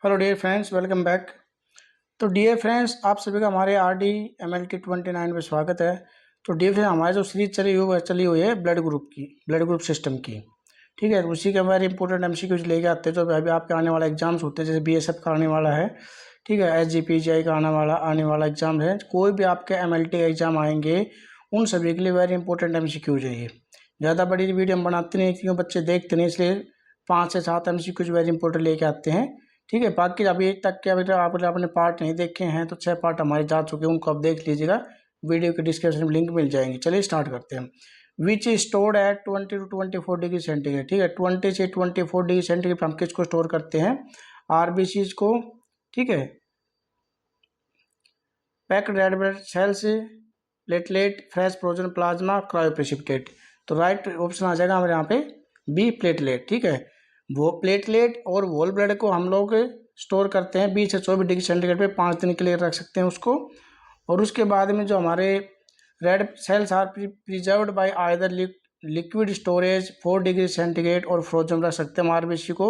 Hello dear friends, welcome back. तो dear friends, आप सभी का हमारे RD MLT 29 में स्वागत है। तो डियर फ्रेंड्स, हमारी जो सीरीज चली हुई है ब्लड ग्रुप की, ब्लड ग्रुप सिस्टम की, ठीक है। उसी के हमारे इंपॉर्टेंट MCQs लेके आते हैं जो अभी आपके आने वाला एग्जाम्स होते हैं। जैसे BSF का आने वाला है, ठीक है, SGPGI का आने वाला एग्जाम है। कोई भी आपके MLT एग्जाम आएंगे, उन सभी के लिए वेरी इंपॉर्टेंट MCQs है ये। ज़्यादा बड़ी वीडियो हम बनाते नहीं क्योंकि बच्चे देखते नहीं, इसलिए 5 से 7 MCQs वेरी इंपॉर्टेंट लेके आते हैं, ठीक है। बाकी अभी तक के अभी आपने पार्ट नहीं देखे हैं तो 6 पार्ट हमारे जा चुके हैं, उनको आप देख लीजिएगा, वीडियो के डिस्क्रिप्शन में लिंक मिल जाएंगे। चलिए स्टार्ट करते हैं। Which is stored at 20 to 24 degree centigrade, ठीक है। 20 से 24 डिग्री सेंटीग्रेड पर हम किसको स्टोर करते हैं? RBCs को, ठीक है। Packed red blood cells, platelet, fresh frozen plasma, cryoprecipitate. तो राइट ऑप्शन आ जाएगा हमारे यहाँ पे बी, प्लेटलेट, ठीक है। वो प्लेटलेट और होल ब्लड को हम लोग स्टोर करते हैं 20 से 24 डिग्री सेंटीग्रेड पे, 5 दिन के लिए रख सकते हैं उसको। और उसके बाद में जो हमारे red cells are preserved by either liquid storage 4 degree centigrade और फ्रोजन रख सकते हैं। हम RBC को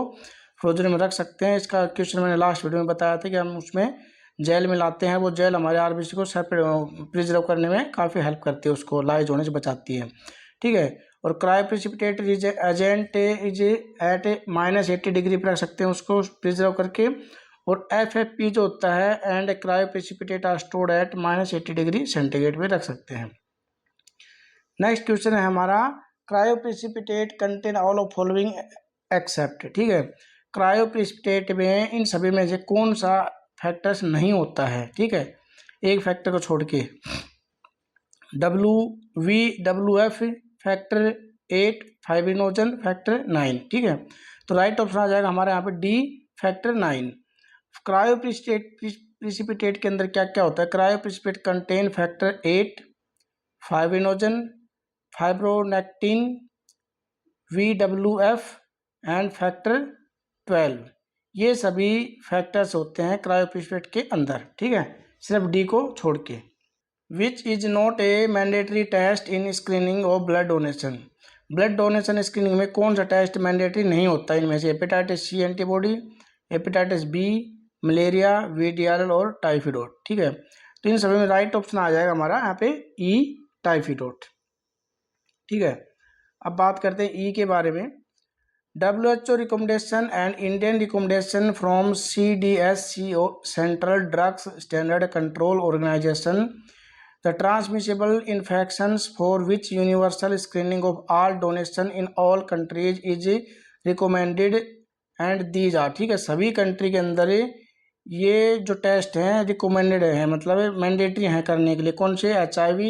फ्रोजन में रख सकते हैं। इसका क्वेश्चन मैंने लास्ट वीडियो में बताया था कि हम उसमें जेल मिलाते हैं, वो जेल हमारे RBC को प्रिजर्व करने में काफ़ी हेल्प करती है, उसको लाइज होने से बचाती है, ठीक है। और cryoprecipitate agent is at -80 degree पर रख सकते हैं उसको प्रिजर्व करके। और FFP जो होता है and cryoprecipitate are stored at -80 degree centigrade पे रख सकते हैं। नेक्स्ट क्वेश्चन है हमारा, cryoprecipitate contain all of following except, ठीक है। क्रायोप्रेसिपिटेट में इन सभी में से कौन सा फैक्टर्स नहीं होता है, ठीक है, एक फैक्टर को छोड़ के। WVWF फैक्टर 8, फाइब्रिनोजन फैक्टर 9, ठीक है। तो राइट ऑप्शन आ जाएगा हमारे यहाँ पे डी, फैक्टर 9। क्रायोप्रेसिपिटेट के अंदर क्या क्या होता है? Cryoprecipitate contain factor 8, fibrinogen, fibronectin, VWF and factor 12। ये सभी फैक्टर्स होते हैं क्रायोप्रेसिपिटेट के अंदर, ठीक है, सिर्फ डी को छोड़ के। Which is not a mandatory test in screening of blood donation. Blood donation screening में कौन सा टेस्ट मैंडेटरी नहीं होता इनमें से? Hepatitis C antibody, hepatitis B, malaria, VDRL और टाइफाइड, ठीक है। तो इन सभी में राइट ऑप्शन आ जाएगा हमारा यहाँ पे ई, टाइफाइड, ठीक है। अब बात करते हैं ई के बारे में। WHO recommendation and Indian recommendation from CDSCO, central drugs standard control organisation, the transmissible infections for which universal screening of all donation in all countries is recommended and these are, ठीक है। सभी कंट्री के अंदर ये जो test हैं recommended है, मतलब मैंडेटरी हैं करने के लिए। कौन से? HIV,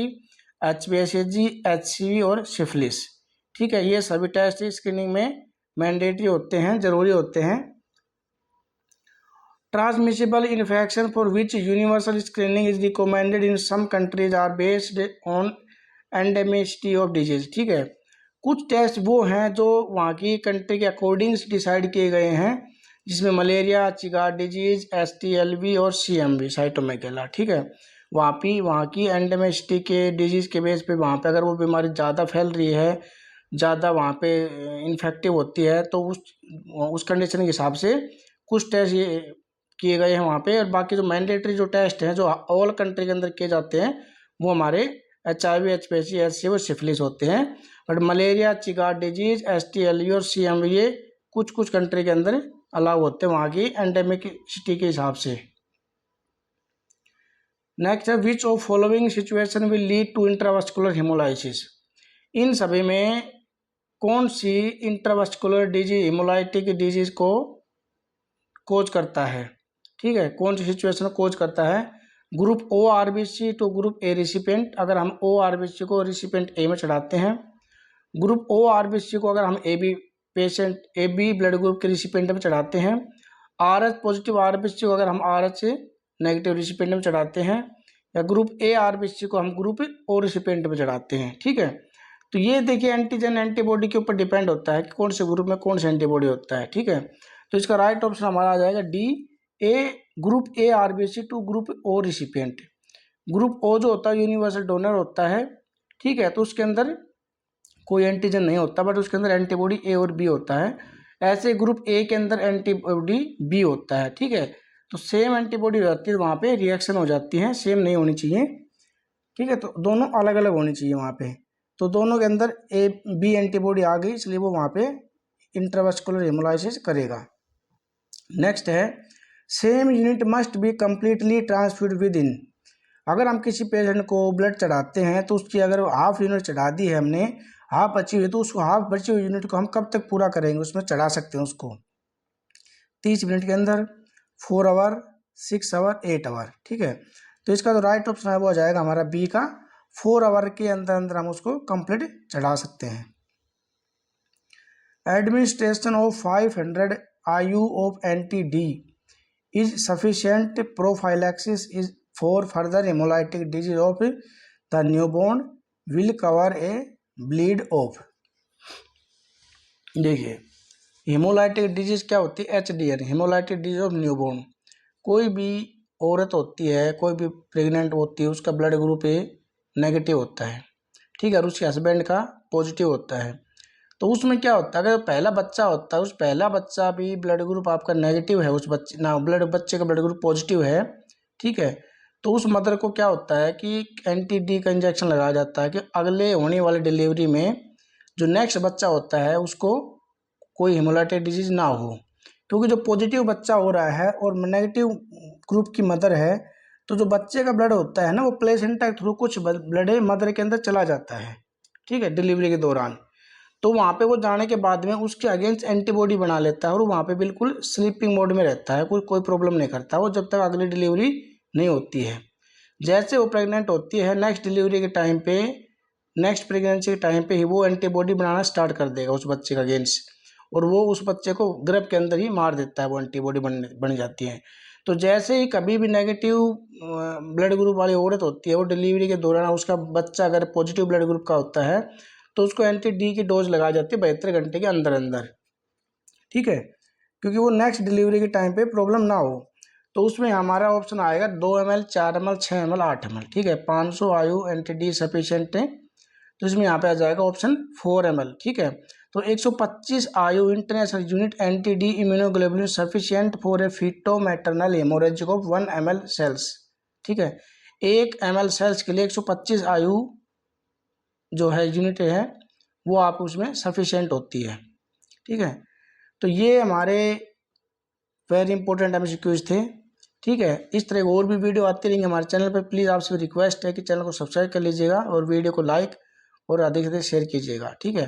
HPSAG, HCV और सिफिलिस, ठीक है। ये सभी टेस्ट स्क्रीनिंग में मैंडेटरी होते हैं, जरूरी होते हैं। Transmissible infection for which universal screening is recommended in some countries are based on endemicity of disease, ठीक है। कुछ टेस्ट वो हैं जो वहाँ की कंट्री के अकॉर्डिंग डिसाइड किए गए हैं, जिसमें मलेरिया, चिगार डिजीज, STLV और CMV, साइटोमेगाला, ठीक है। वहाँ की एंडेमिसिटी के डिजीज के बेस पे वहाँ पे अगर वो बीमारी ज़्यादा फैल रही है, ज़्यादा वहाँ पे इन्फेक्टिव होती है, तो उस कंडीशन के हिसाब से कुछ टेस्ट ये किए गए हैं वहाँ पे। और बाकी जो मैंडेटरी जो टेस्ट हैं जो ऑल कंट्री के अंदर किए जाते हैं वो हमारे HIV, HPSC, HCV और सिफिलिस होते हैं। बट मलेरिया, चिगार डिजीज, STLV और CMV ये कुछ कुछ कंट्री के अंदर अलाउ होते हैं वहाँ की एंडेमिसिटी के हिसाब से। नेक्स्ट है, which of following situation will lead to intravascular hemolysis. इन सभी में कौन सी इंट्रावास्कुलर डिजीज हेमोलाइटिक डिजीज को कोज करता है, ठीक है, कौन सी सिचुएशन कोज करता है? Group O RBC to group A recipient, अगर हम O RBC को रिसिपेंट A में चढ़ाते हैं। ग्रुप O RBC को अगर हम AB ब्लड ग्रुप के रिसिपेंट में चढ़ाते हैं। RH पॉजिटिव RBC को अगर हम RH नेगेटिव रिसिपेंट में चढ़ाते हैं, या ग्रुप A RBC को हम ग्रुप O रिसिपेंट में चढ़ाते हैं, ठीक है। तो ये देखिए एंटीजन एंटीबॉडी के ऊपर डिपेंड होता है कि कौन से ग्रुप में कौन सा एंटीबॉडी होता है, ठीक है। तो इसका राइट ऑप्शन हमारा आ जाएगा D, group A RBC to group O recipient. Group O जो होता है यूनिवर्सल डोनर होता है, ठीक है, तो उसके अंदर कोई एंटीजन नहीं होता, बट उसके अंदर एंटीबॉडी A और B होता है। ऐसे ग्रुप ए के अंदर एंटीबॉडी बी होता है, ठीक है। तो सेम एंटीबॉडी रहती है, वहाँ पे रिएक्शन हो जाती है, सेम नहीं होनी चाहिए, ठीक है। तो दोनों अलग अलग होनी चाहिए वहाँ पे। तो दोनों के अंदर ए बी एंटीबॉडी आ गई, इसलिए वो वहाँ पे इंट्रावेस्कुलर हेमोलाइसिस करेगा। नेक्स्ट है same unit must be completely transfuse with in. अगर हम किसी पेशेंट को ब्लड चढ़ाते हैं तो उसकी अगर हाफ यूनिट चढ़ा दी है हमने, हाफ बची हुई, तो उसको हाफ बची हुई यूनिट को हम कब तक पूरा करेंगे, उसमें चढ़ा सकते हैं उसको 30 मिनट के अंदर, 4 आवर, 6 आवर, 8 आवर, ठीक है। तो इसका जो राइट ऑप्शन है वो आ जाएगा हमारा बी का, 4 आवर के अंदर अंदर हम उसको कंप्लीट चढ़ा सकते हैं। Administration of 500 IU of anti-D is sufficient prophylaxis is for further hemolytic disease of the newborn will cover A bleed of. देखिए हेमोलाइटिक डिजीज क्या होती है, HDN, hemolytic disease of newborn. कोई भी औरत होती है, कोई भी प्रेग्नेंट होती है, उसका ब्लड ग्रुप ए नेगेटिव होता है, ठीक है, और उसके हस्बैंड का पॉजिटिव होता है। तो उसमें क्या होता है, अगर पहला बच्चा होता है, उस पहला बच्चा भी ब्लड ग्रुप आपका नेगेटिव है, उस बच्चे ना बच्चे का ब्लड ग्रुप पॉजिटिव है, ठीक है। तो उस मदर को क्या होता है कि एंटी-डी का इंजेक्शन लगाया जाता है कि अगले होने वाली डिलीवरी में जो नेक्स्ट बच्चा होता है उसको कोई हेमोलाइटिक डिजीज ना हो। क्योंकि जो पॉजिटिव बच्चा हो रहा है और नेगेटिव ग्रुप की मदर है, तो जो बच्चे का ब्लड होता है ना, वो प्लेसेंटा के थ्रू कुछ ब्लड मदर के अंदर चला जाता है, ठीक है, डिलीवरी के दौरान। तो वहाँ पे वो जाने के बाद में उसके अगेंस्ट एंटीबॉडी बना लेता है और वहाँ पे बिल्कुल स्लीपिंग मोड में रहता है, कोई प्रॉब्लम नहीं करता वो जब तक अगली डिलीवरी नहीं होती है। जैसे वो प्रेग्नेंट होती है, नेक्स्ट डिलीवरी के टाइम पे, नेक्स्ट प्रेगनेंसी के टाइम पे ही वो एंटीबॉडी बनाना स्टार्ट कर देगा उस बच्चे का अगेंस्ट, और वो उस बच्चे को गर्भ के अंदर ही मार देता है, वो एंटीबॉडी बन जाती है। तो जैसे ही कभी भी नेगेटिव ब्लड ग्रुप वाली औरत होती है, वो डिलीवरी के दौरान उसका बच्चा अगर पॉजिटिव ब्लड ग्रुप का होता है तो उसको एंटी-डी की डोज लगाई जाती है 72 घंटे के अंदर अंदर, ठीक है, क्योंकि वो नेक्स्ट डिलीवरी के टाइम पे प्रॉब्लम ना हो। तो उसमें हमारा ऑप्शन आएगा 2 ml, 4 ml, 6 ml, 8 ml, ठीक है। 500 IU एंटी-डी सफिशिएंट है, तो इसमें यहाँ पे आ जाएगा ऑप्शन 4 ml, ठीक है। तो 125 IU international unit anti-D immunoglobulin sufficient for a feto maternal haemorrhagic of 1 ml cells, ठीक है। 1 ml सेल्स के लिए 125 IU जो है यूनिट है वो आप उसमें सफिशिएंट होती है, ठीक है। तो ये हमारे वेरी इंपॉर्टेंट MCQs थे, ठीक है। इस तरह और भी वीडियो आती रहेंगे हमारे चैनल पर। प्लीज़ आपसे रिक्वेस्ट है कि चैनल को सब्सक्राइब कर लीजिएगा और वीडियो को लाइक और अधिक से अधिक शेयर कीजिएगा, ठीक है।